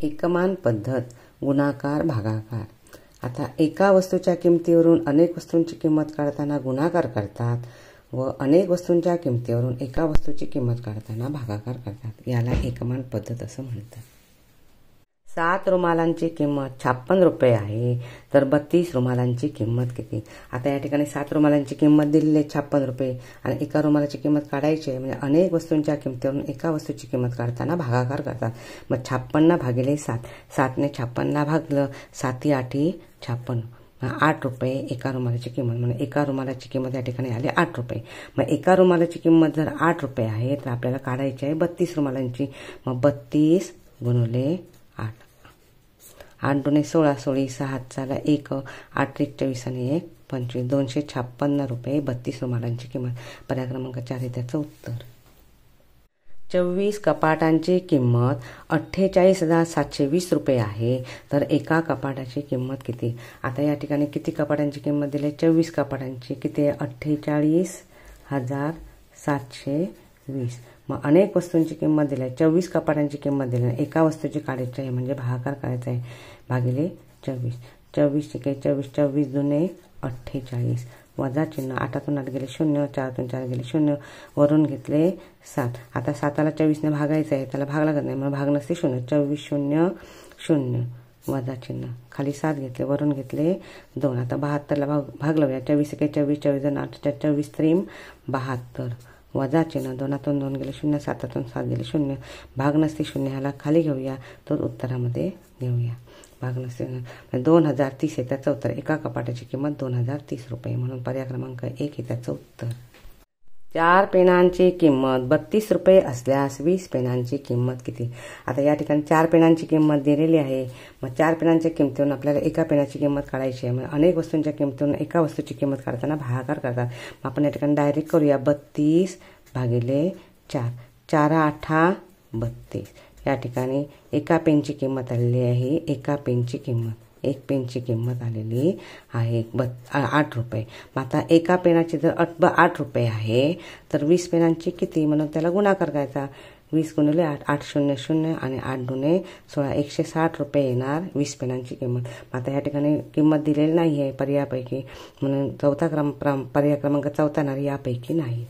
एकमान पद्धत गुणाकार भागाकार। आता एका वस्तूच्या किमतीवरून अनेक वस्तूंची किंमत काढताना गुणाकार करतात व अनेक वस्तूंच्या किमतीवरून एका वस्तूची किंमत काढताना भागाकार करतात। याला एकमान पद्धत असं म्हणतात। 7 रुमालांची किंमत 56 रुपये आहे, तर 32 रुमालांची किंमत किती? आता या ठिकाणी 7 रुमालांची किंमत दिलेली आहे 56 रुपये आणि एका रुमालाची किंमत काढायची आहे, म्हणजे अनेक वस्तूंच्या किमतीवरून एका वस्तूची किंमत काढताना भागाकार करतात। मग 56 भागिले 7, 7ने 56 भागलं, 7 8 56, 8 रुपये एका रुमालाची किंमत, म्हणजे एका रुमालाची किंमत या ठिकाणी आली 8 रुपये। मग एका रुमालाची किंमत जर 8 रुपये आहे तर आपल्याला काढायची आहे 32 रुमालांची। मग 32 गुणिले 8, 8 दुणे 16, 16 6 चाला 1, 8 1 24 आणि 1 25, 256 रुपये 32 रुमालांची किंमत। पर्याय क्रमांक 4 आहे त्याचं उत्तर। 24 कपाटांची किंमत 48,720 रुपये आहे, तर एका कपाटाची किंमत किती? आता या ठिकाणी किती कपाटांची किंमत दिली? 24 कपाटांची किती आहे? 48,720। मग अनेक वस्तूंची किंमत दिली आहे, 24 कपाटांची किंमत दिली आहे, एका वस्तूची काढायची आहे म्हणजे भागाकार करायचा आहे, भागिले 24। 24 × 24, 24 दुणे 48, वजा चिन्ह, 8तून 8 गेले 0, 4तून 4 गेले 0, वरून घेतले 7। आता 7ला 24ने भागायचं आहे, त्याला भाग लागत नाही म्हणून भाग नसते 0, 24 0 0, वजा चिन्ह, खाली 7 घेतले, वरून घेतले 2। आता 72ला भाग लावूया, 24 × 24, 24 2 8, 24 3 72, वजा चिन्ह, 2तून 2 गेले 0, 7तून 7 गेले 0, भाग नसते 0, ह्याला खाली घेऊया तर उत्तरामध्ये घेऊया, भाग नसते 2030 आहे त्याचं उत्तर। एका कपाटाची किंमत 2030 रुपये, म्हणून पर्याय क्रमांक 1 आहे त्याचं उत्तर। 4 पेनांची किंमत 32 रुपये असल्यास 20 पेनांची किंमत किती? आता या ठिकाणी 4 पेनांची किंमत दिलेली आहे, मग 4 पेनांच्या किमतीवरून आपल्याला एका पेनाची किंमत काढायची आहे, म्हणजे अनेक वस्तूंच्या किमतीवरून एका वस्तूची किंमत काढताना भागाकार करतात। मग आपण या ठिकाणी डायरेक्ट करूया, 32 भागिले 4, 4 8 32। या ठिकाणी एका पेनची किंमत आलेली आहे, एका पेनची किंमत, एक पेनची किंमत आलेली आहे 8 रुपये। मग आता एका पेनाची जर 8 रुपये आहे तर 20 पेनांची किती? म्हणून त्याला गुणाकार करायचा, 20 गुणिले 8, 8 0 0 आणि 8 दुणे 16, 160 रुपये येणार 20 पेनांची किंमत। आता या ठिकाणी किंमत दिलेली नाही आहे पर्यायापैकी, म्हणून पर्याय क्रमांक 4 येणार, यापैकी नाही।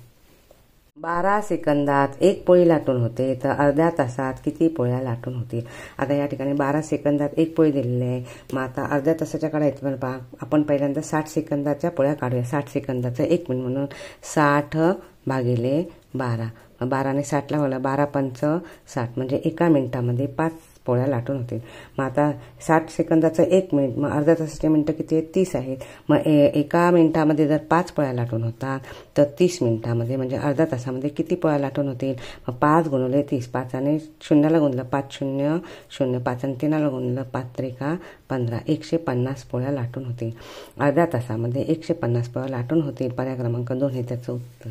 12 सेकंदात 1 पोळी लाटून होते, तर अर्ध्या तासात किती पोळ्या लाटून होतील? आता या ठिकाणी 12 सेकंदात 1 पोळी दिलेली आहे, मग आता अर्ध्या तासाच्या काढायचं पण आपण पहिल्यांदा 60 सेकंदाच्या पोळ्या काढूया, 60 सेकंदाचं 1 मिनिट, म्हणून 60 भागिले 12, 12ने 60ला भागला, 12 5 60, म्हणजे एका मिनिटामध्ये 5 पोळ्या लाटून होतील। मग आता 60 सेकंदाचं 1 मिनिट, मग अर्ध्या तासाचे मिनिटं किती आहेत? 30 आहेत। मग एका मिनिटामध्ये जर 5 पोळ्या लाटून होतात तर 30 मिनिटामध्ये म्हणजे अर्ध्या तासामध्ये किती पोळ्या लाटून होतील? मग 5 गुणिले 30, 5ने 0ला गुणलं 5 0 0, 5ने 3ला गुणलं 5 3 15, 150 पोळ्या लाटून होतील। अर्ध्या तासामध्ये 150 पोळ्या लाटून होतील, पर्याय क्रमांक 2 हे त्याचं उत्तर।